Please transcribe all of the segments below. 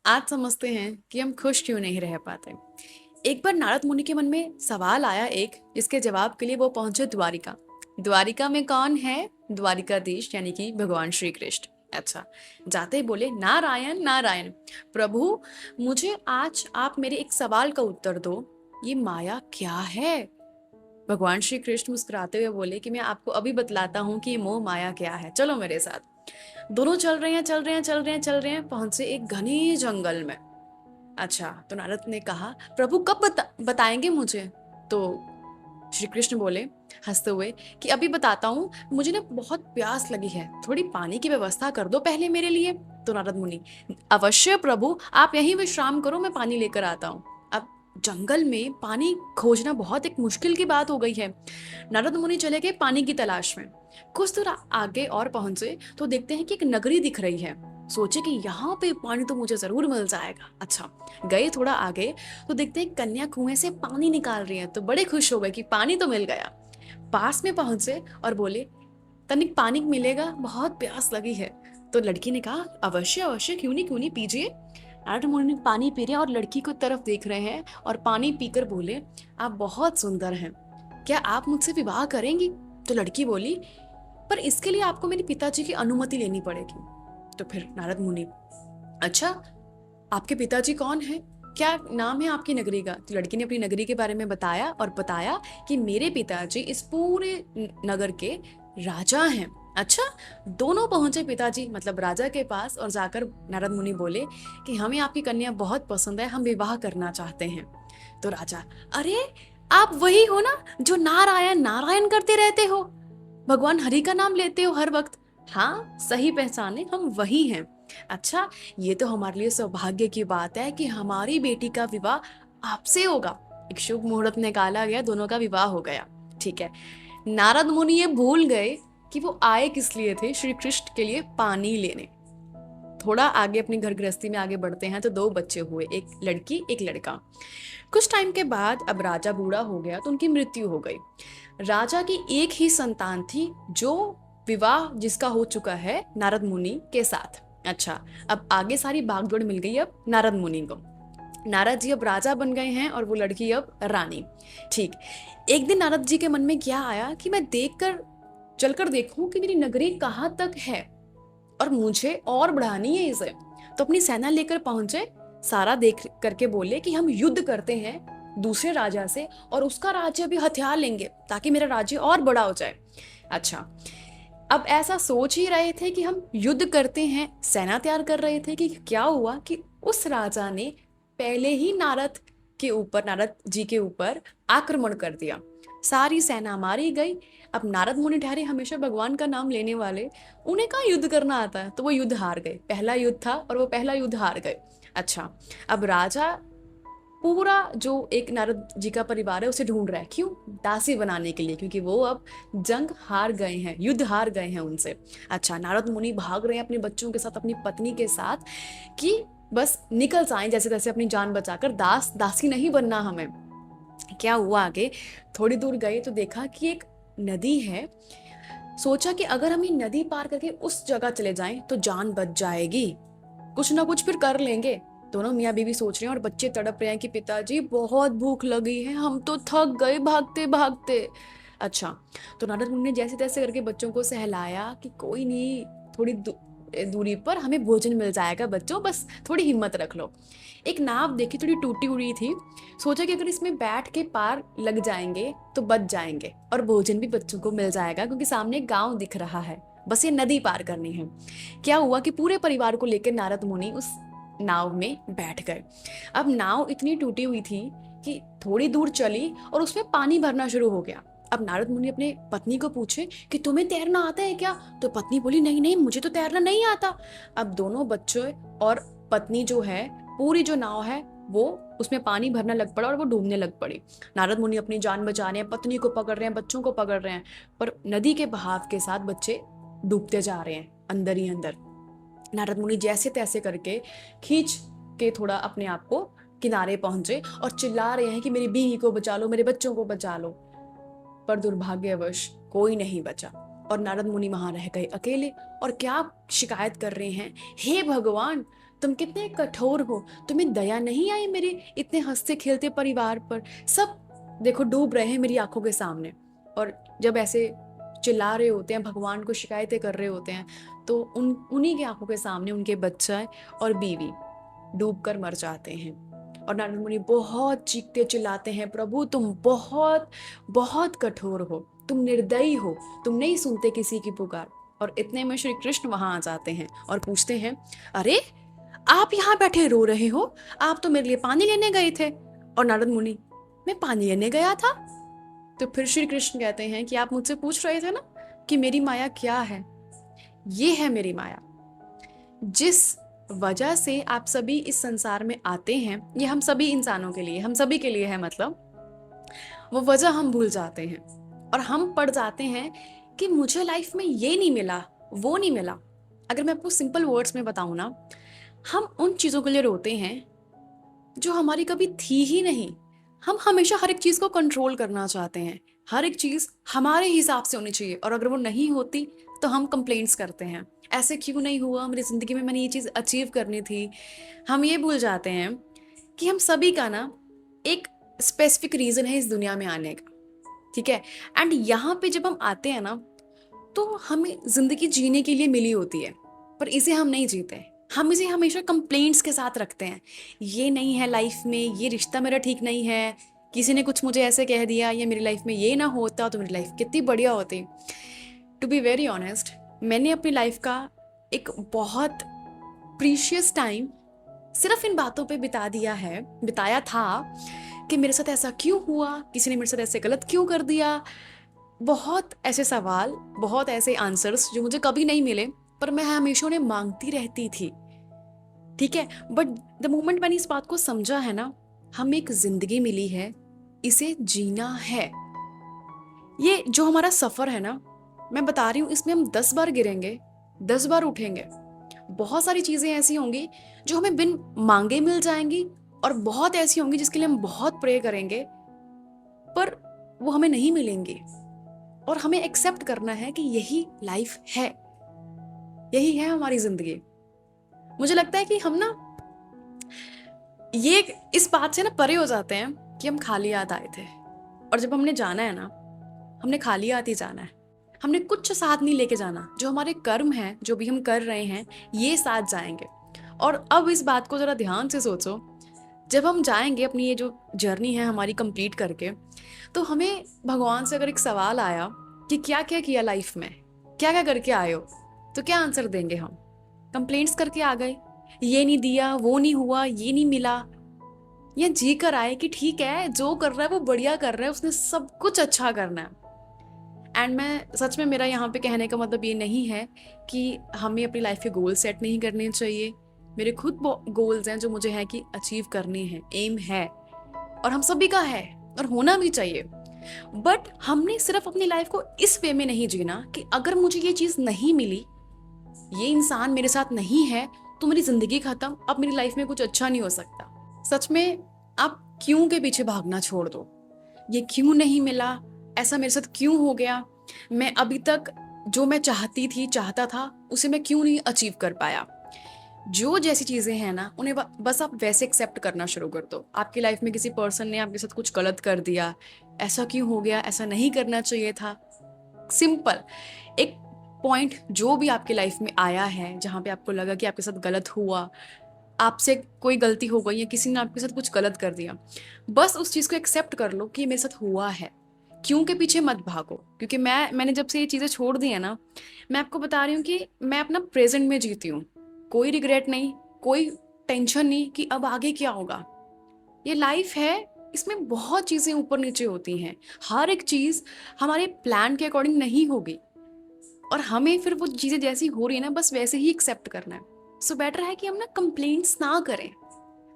आज समझते हैं कि हम खुश क्यों नहीं रह पाते। एक बार नारद मुनि के मन में सवाल आया एक, जिसके जवाब के लिए वो पहुंचे द्वारिका। द्वारिका में कौन है? द्वारिकाधीश यानी कि भगवान श्री कृष्ण। अच्छा, जाते ही बोले, नारायण नारायण प्रभु, मुझे आज आप मेरे एक सवाल का उत्तर दो। ये माया क्या है? भगवान श्री कृष्ण मुस्कुराते हुए बोले कि मैं आपको अभी बतलाता हूँ कि ये मोह माया क्या है, चलो मेरे साथ। दोनों चल रहे हैं, चल रहे हैं, चल रहे हैं, चल रहे हैं, पहुंचे एक घने जंगल में। अच्छा, तो नारद ने कहा, प्रभु कब बताएंगे मुझे? तो श्री कृष्ण बोले हंसते हुए कि अभी बताता हूँ, मुझे ना बहुत प्यास लगी है, थोड़ी पानी की व्यवस्था कर दो पहले मेरे लिए। तो नारद मुनि, अवश्य प्रभु, आप यहीं विश्राम करो, मैं पानी लेकर आता हूँ। अब जंगल में पानी खोजना बहुत एक मुश्किल की बात हो गई है। नारद मुनि चले गए पानी की तलाश में। कुछ दूर आगे और पहुंचे तो देखते हैं कि एक नगरी दिख रही है। सोचे कि यहाँ पे पानी तो मुझे जरूर मिल जाएगा। अच्छा, गए थोड़ा आगे तो देखते हैं कन्या कुएं से पानी निकाल रही है, तो बड़े खुश हो गए कि पानी तो मिल गया। पास में पहुंचे और बोले, तनिक पानी मिलेगा, बहुत प्यास लगी है। तो लड़की ने कहा, अवश्य अवश्य, क्यों नहीं, पीजिए। नारद मुनि पानी पी रहे हैं और लड़की को तरफ देख रहे हैं और पानी पीकर बोले, आप बहुत सुंदर हैं, क्या आप मुझसे विवाह करेंगी? तो लड़की बोली, पर इसके लिए आपको मेरे पिताजी की अनुमति लेनी पड़ेगी। तो फिर नारद मुनि, अच्छा, आपके पिताजी कौन है? क्या नाम है आपकी नगरी का? तो लड़की ने अपनी नगरी के बारे में बताया और बताया कि मेरे पिताजी इस पूरे नगर के राजा हैं। अच्छा, दोनों पहुंचे पिताजी मतलब राजा के पास और जाकर नारद मुनि बोले कि हमें आपकी कन्या बहुत पसंद है, हम विवाह करना चाहते हैं। तो राजा, अरे आप वही हो ना जो नारायण नारायण करते रहते हो, भगवान हरि का नाम लेते हो हर वक्त। हाँ, सही पहचाने, हम वही हैं। अच्छा, ये तो हमारे लिए सौभाग्य की बात है कि हमारी बेटी का विवाह आपसे होगा। एक शुभ मुहूर्त निकाला गया, दोनों का विवाह हो गया। ठीक है, नारद मुनि ये भूल गए कि वो आए किस लिए थे, श्री कृष्ण के लिए पानी लेने। थोड़ा आगे अपनी घर गृहस्थी में आगे बढ़ते हैं तो दो बच्चे हुए, एक लड़की एक लड़का। कुछ टाइम के बाद अब राजा बूढ़ा हो गया तो उनकी मृत्यु हो गई। राजा की एक ही संतान थी जो विवाह जिसका हो चुका है नारद मुनि के साथ। अच्छा, अब आगे सारी भागदौड़ मिल गई अब नारद मुनि को। नारद जी अब राजा बन गए हैं और वो लड़की अब रानी। ठीक, एक दिन नारद जी के मन में क्या आया कि मैं देखकर चलकर देखूं कि मेरी नगरी कहाँ तक है और मुझे और बढ़ानी है इसे। तो अपनी सेना लेकर पहुंचे, सारा देख करके बोले कि हम युद्ध करते हैं दूसरे राजा से और उसका राज्य भी हथियार लेंगे ताकि मेरा राज्य और बड़ा हो जाए। अच्छा, अब ऐसा सोच ही रहे थे कि हम युद्ध करते हैं, सेना तैयार कर रहे थे कि क्या हुआ कि उस राजा ने पहले ही नारद जी के ऊपर आक्रमण कर दिया। सारी सेना मारी गई। अब नारद मुनि ठहरे हमेशा भगवान का नाम लेने वाले, उन्हें कहाँ युद्ध करना आता है, तो वो युद्ध हार गए। पहला युद्ध था और वो पहला युद्ध हार गए। अच्छा, अब राजा पूरा जो एक नारद जी का परिवार है उसे ढूंढ रहा है, क्यों? दासी बनाने के लिए, क्योंकि वो अब जंग हार गए हैं, युद्ध हार गए हैं उनसे। अच्छा, नारद मुनि भाग रहे हैं अपने बच्चों के साथ, अपनी पत्नी के साथ कि बस निकल जाएं जैसे तैसे अपनी जान बचाकर, दासी नहीं बनना हमें। क्या हुआ आगे? थोड़ी दूर गए तो देखा कि एक नदी है। सोचा कि अगर हम ये नदी पार करके उस जगह चले जाएं तो जान बच जाएगी, कुछ ना कुछ फिर कर लेंगे। दोनों मियाँ बीवी सोच रहे हैं और बच्चे तड़प रहे हैं कि पिताजी बहुत भूख लगी है, हम तो थक गए भागते भागते। अच्छा, तो नारद मुनि ने जैसे तैसे करके बच्चों को सहलाया कि कोई नहीं, थोड़ी दूरी पर हमें भोजन मिल जाएगा बच्चों, बस थोड़ी हिम्मत रख लो। एक नाव देखी, थोड़ी टूटी हुई थी। सोचा कि अगर इसमें बैठ के पार लग जाएंगे तो बच जाएंगे और भोजन भी बच्चों को मिल जाएगा, क्योंकि सामने गांव दिख रहा है, बस ये नदी पार करनी है। क्या हुआ कि पूरे परिवार को लेकर नारद मुनि उस नाव में बैठ गए। अब नाव इतनी टूटी हुई थी कि थोड़ी दूर चली और उसमें पानी भरना शुरू हो गया। अब नारद मुनि अपने पत्नी को पूछे कि तुम्हें तैरना आता है क्या? तो पत्नी बोली, नहीं नहीं, मुझे तो तैरना नहीं आता। अब दोनों बच्चे और पत्नी जो है, पूरी जो नाव है वो उसमें पानी भरना लग पड़ा और वो डूबने लग पड़ी। नारद मुनि अपनी जान बचा रहे हैं, पत्नी को पकड़ रहे हैं, बच्चों को पकड़ रहे हैं, पर नदी के बहाव के साथ बच्चे डूबते जा रहे हैं अंदर ही अंदर। नारद मुनि जैसे तैसे करके खींच के थोड़ा अपने आप को किनारे पहुंचे और चिल्ला रहे हैं कि मेरी बीवी को बचा लो, मेरे बच्चों को बचा लो। पर दुर्भाग्यवश कोई नहीं बचा और नारद मुनि वहां रह गए अकेले। और क्या शिकायत कर रहे हैं, हे भगवान, तुम कितने कठोर हो, तुम्हें दया नहीं आई मेरे इतने हंसते खेलते परिवार पर। सब देखो डूब रहे हैं मेरी आंखों के सामने। और जब ऐसे चिल्ला रहे होते हैं, भगवान को शिकायतें कर रहे होते हैं, तो उन्हीं की आंखों के सामने उनके बच्चा और बीवी डूब कर मर जाते हैं। और नारद मुनि बहुत चीखते चिल्लाते हैं, प्रभु तुम बहुत बहुत कठोर हो, तुम निर्दयी हो, तुम नहीं सुनते किसी की पुकार। और इतने में श्री कृष्ण वहां आ जाते हैं और पूछते हैं, अरे आप यहाँ बैठे रो रहे हो, आप तो मेरे लिए पानी लेने गए थे। और नारद मुनि, मैं पानी लेने गया था? तो फिर श्री कृष्ण कहते हैं कि आप मुझसे पूछ रहे थे ना कि मेरी माया क्या है। ये है मेरी माया। जिस वजह से आप सभी इस संसार में आते हैं, ये हम सभी इंसानों के लिए, हम सभी के लिए है, मतलब वो वजह हम भूल जाते हैं और हम पड़ जाते हैं कि मुझे लाइफ में ये नहीं मिला, वो नहीं मिला। अगर मैं आपको सिंपल वर्ड्स में बताऊं ना, हम उन चीज़ों के लिए रोते हैं जो हमारी कभी थी ही नहीं। हम हमेशा हर एक चीज़ को कंट्रोल करना चाहते हैं, हर एक चीज़ हमारे हिसाब से होनी चाहिए, और अगर वो नहीं होती तो हम कंप्लेंट्स करते हैं, ऐसे क्यों नहीं हुआ, मेरी ज़िंदगी में मैंने ये चीज़ अचीव करनी थी। हम ये भूल जाते हैं कि हम सभी का ना एक स्पेसिफिक रीज़न है इस दुनिया में आने का, ठीक है। एंड यहाँ पे जब हम आते हैं ना, तो हमें ज़िंदगी जीने के लिए मिली होती है, पर इसे हम नहीं जीते। हम इसे हमेशा कंप्लेंट्स के साथ रखते हैं, ये नहीं है लाइफ में, ये रिश्ता मेरा ठीक नहीं है, किसी ने कुछ मुझे ऐसे कह दिया, या मेरी लाइफ में ये ना होता तो मेरी लाइफ कितनी बढ़िया होती। टू बी वेरी ऑनेस्ट, मैंने अपनी लाइफ का एक बहुत प्रीशियस टाइम सिर्फ इन बातों पे बिताया था कि मेरे साथ ऐसा क्यों हुआ, किसी ने मेरे साथ ऐसे गलत क्यों कर दिया। बहुत ऐसे सवाल, बहुत ऐसे आंसर्स जो मुझे कभी नहीं मिले, पर मैं हमेशा उन्हें मांगती रहती थी, ठीक है। बट द मोमेंट मैंने इस बात को समझा है ना, हमें एक जिंदगी मिली है, इसे जीना है। ये जो हमारा सफर है ना, मैं बता रही हूँ, इसमें हम 10 बार गिरेंगे, 10 बार उठेंगे। बहुत सारी चीजें ऐसी होंगी जो हमें बिन मांगे मिल जाएंगी, और बहुत ऐसी होंगी जिसके लिए हम बहुत प्रे करेंगे पर वो हमें नहीं मिलेंगी। और हमें एक्सेप्ट करना है कि यही लाइफ है, यही है हमारी जिंदगी। मुझे लगता है कि हम ना ये इस बात से ना परे हो जाते हैं कि हम खाली हाथ आए थे, और जब हमने जाना है ना, हमने खाली हाथ ही जाना है। हमने कुछ साथ नहीं लेके जाना, जो हमारे कर्म हैं, जो भी हम कर रहे हैं, ये साथ जाएंगे। और अब इस बात को जरा ध्यान से सोचो, जब हम जाएंगे अपनी ये जो जर्नी है हमारी कंप्लीट करके, तो हमें भगवान से अगर एक सवाल आया कि क्या क्या किया लाइफ में, क्या क्या करके आए हो, तो क्या आंसर देंगे हम? कंप्लेंट्स करके आ गए, ये नहीं दिया, वो नहीं हुआ, ये नहीं मिला, या जी कर आए कि ठीक है जो कर रहा है वो बढ़िया कर रहा है, उसने सब कुछ अच्छा करना है। एंड मैं सच में, मेरा यहाँ पे कहने का मतलब ये नहीं है कि हमें अपनी लाइफ के गोल सेट नहीं करने चाहिए। मेरे खुद गोल्स हैं जो मुझे है कि अचीव करने हैं, एम है, और हम सभी का है और होना भी चाहिए। बट हमने सिर्फ अपनी लाइफ को इस वे में नहीं जीना कि अगर मुझे ये चीज़ नहीं मिली, ये इंसान मेरे साथ नहीं है, तो मेरी जिंदगी खत्म, अब मेरी लाइफ में कुछ अच्छा नहीं हो सकता। सच में आप क्यों के पीछे भागना छोड़ दो। ये क्यों नहीं मिला, ऐसा मेरे साथ क्यों हो गया, मैं अभी तक जो मैं चाहता था उसे मैं क्यों नहीं अचीव कर पाया। जो जैसी चीजें हैं ना, उन्हें बस आप वैसे एक्सेप्ट करना शुरू कर दो। आपकी लाइफ में किसी पर्सन ने आपके साथ कुछ गलत कर दिया, ऐसा क्यों हो गया, ऐसा नहीं करना चाहिए था। सिंपल एक पॉइंट जो भी आपकी लाइफ में आया है जहाँ पे आपको लगा कि आपके साथ गलत हुआ, आपसे कोई गलती हो गई या किसी ने आपके साथ कुछ गलत कर दिया, बस उस चीज़ को एक्सेप्ट कर लो कि ये मेरे साथ हुआ है। क्यों के पीछे मत भागो, क्योंकि मैंने जब से ये चीज़ें छोड़ दी है ना, मैं आपको बता रही हूँ कि मैं अपना प्रेजेंट में जीती हूँ। कोई रिग्रेट नहीं, कोई टेंशन नहीं कि अब आगे क्या होगा। ये लाइफ है, इसमें बहुत चीज़ें ऊपर नीचे होती हैं, हर एक चीज़ हमारे प्लान के अकॉर्डिंग नहीं होगी, और हमें फिर वो चीज़ें जैसी हो रही है ना, बस वैसे ही एक्सेप्ट करना है। सो बेटर है कि हम ना कंप्लेंट्स ना करें,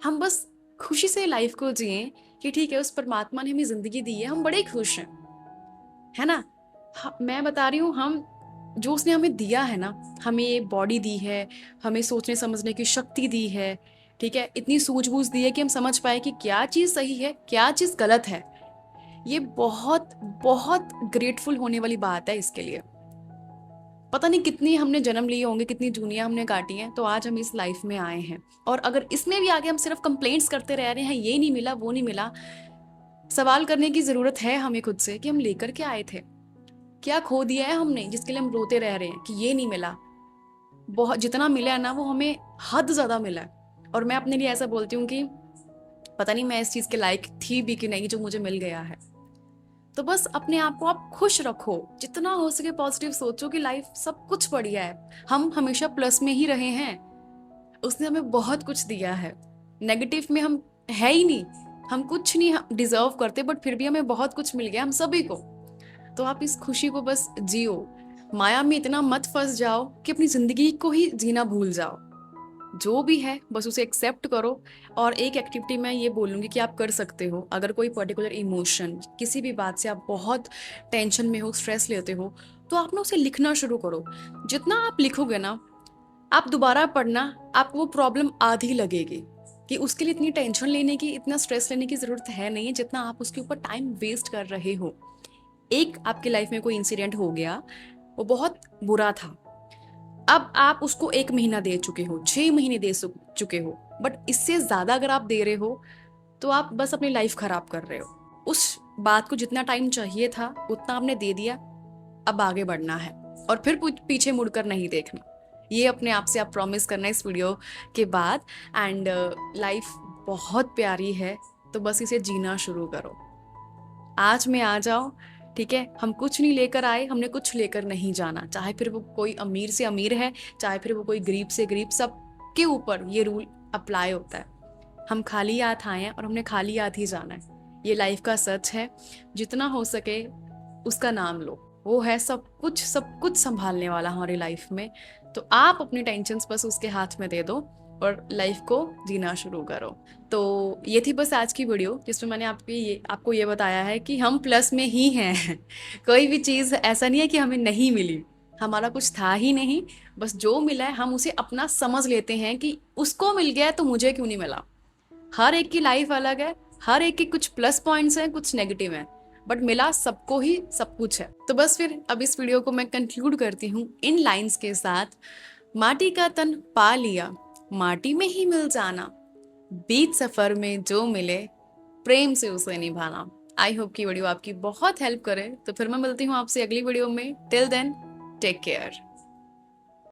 हम बस खुशी से लाइफ को जिएं कि ठीक है, उस परमात्मा ने हमें जिंदगी दी है, हम बड़े खुश हैं, है ना। मैं बता रही हूँ, हम जो उसने हमें दिया है ना, हमें ये बॉडी दी है, हमें सोचने समझने की शक्ति दी है, ठीक है, इतनी सूझबूझ दी है कि हम समझ पाए कि क्या चीज़ सही है, क्या चीज़ गलत है। ये बहुत बहुत ग्रेटफुल होने वाली बात है इसके लिए। पता नहीं कितनी हमने जन्म लिए होंगे, कितनी दुनिया हमने काटी है, तो आज हम इस लाइफ में आए हैं। और अगर इसमें भी आगे हम सिर्फ कंप्लेंट्स करते रह रहे हैं, ये नहीं मिला वो नहीं मिला, सवाल करने की जरूरत है हमें खुद से कि हम लेकर के आए थे, क्या खो दिया है हमने जिसके लिए हम रोते रह रहे हैं कि ये नहीं मिला। बहुत जितना मिला है ना वो हमें हद ज्यादा मिला है। और मैं अपने लिए ऐसा बोलती हूँ कि पता नहीं मैं इस चीज के लायक थी भी कि नहीं जो मुझे मिल गया है। तो बस अपने आप को आप खुश रखो, जितना हो सके पॉजिटिव सोचो कि लाइफ सब कुछ बढ़िया है, हम हमेशा प्लस में ही रहे हैं, उसने हमें बहुत कुछ दिया है। नेगेटिव में हम है ही नहीं, हम कुछ नहीं डिजर्व करते, बट फिर भी हमें बहुत कुछ मिल गया हम सभी को। तो आप इस खुशी को बस जियो, माया में इतना मत फंस जाओ कि अपनी जिंदगी को ही जीना भूल जाओ। जो भी है बस उसे एक्सेप्ट करो। और एक एक्टिविटी मैं ये बोलूँगी कि आप कर सकते हो, अगर कोई पर्टिकुलर इमोशन, किसी भी बात से आप बहुत टेंशन में हो, स्ट्रेस लेते हो, तो आप ना उसे लिखना शुरू करो। जितना आप लिखोगे ना, आप दोबारा पढ़ना, आपको वो प्रॉब्लम आधी लगेगी कि उसके लिए इतनी टेंशन लेने की, इतना स्ट्रेस लेने की जरूरत है नहीं, जितना आप उसके ऊपर टाइम वेस्ट कर रहे हो। एक आपकी लाइफ में कोई इंसिडेंट हो गया, वो बहुत बुरा था, अब आप उसको 1 महीना दे चुके हो, 6 महीने दे चुके हो, बट इससे ज्यादा अगर आप दे रहे हो तो आप बस अपनी लाइफ खराब कर रहे हो। उस बात को जितना टाइम चाहिए था उतना आपने दे दिया, अब आगे बढ़ना है और फिर पीछे मुड़कर नहीं देखना। ये अपने आप से आप प्रॉमिस करना इस वीडियो के बाद। एंड लाइफ बहुत प्यारी है, तो बस इसे जीना शुरू करो। आज में आ जाओ, ठीक है। हम कुछ नहीं लेकर आए, हमने कुछ लेकर नहीं जाना, चाहे फिर वो कोई अमीर से अमीर है, चाहे फिर वो कोई गरीब से गरीब, सबके ऊपर ये रूल अप्लाई होता है। हम खाली हाथ आए हैं और हमने खाली हाथ ही जाना है, ये लाइफ का सच है। जितना हो सके उसका नाम लो, वो है सब कुछ संभालने वाला हमारी लाइफ में। तो आप अपनी टेंशन्स बस उसके हाथ में दे दो और लाइफ को जीना शुरू करो। तो ये थी बस आज की वीडियो, जिसमें मैंने आपको ये बताया है कि हम प्लस में ही हैं। कोई भी चीज़ ऐसा नहीं है कि हमें नहीं मिली, हमारा कुछ था ही नहीं, बस जो मिला है हम उसे अपना समझ लेते हैं कि उसको मिल गया तो मुझे क्यों नहीं मिला। हर एक की लाइफ अलग है, हर एक के कुछ प्लस पॉइंट्स हैं, कुछ नेगेटिव हैं, बट मिला सबको ही सब कुछ है। तो बस फिर अब इस वीडियो को मैं कंक्लूड करती हूँ इन लाइंस के साथ। माटी का तन पा लिया, माटी में ही मिल जाना, बीच सफर में जो मिले प्रेम से उसे निभाना। आई होप की वीडियो आपकी बहुत हेल्प करे। तो फिर मैं मिलती हूँ आपसे अगली वीडियो में। Till then take care.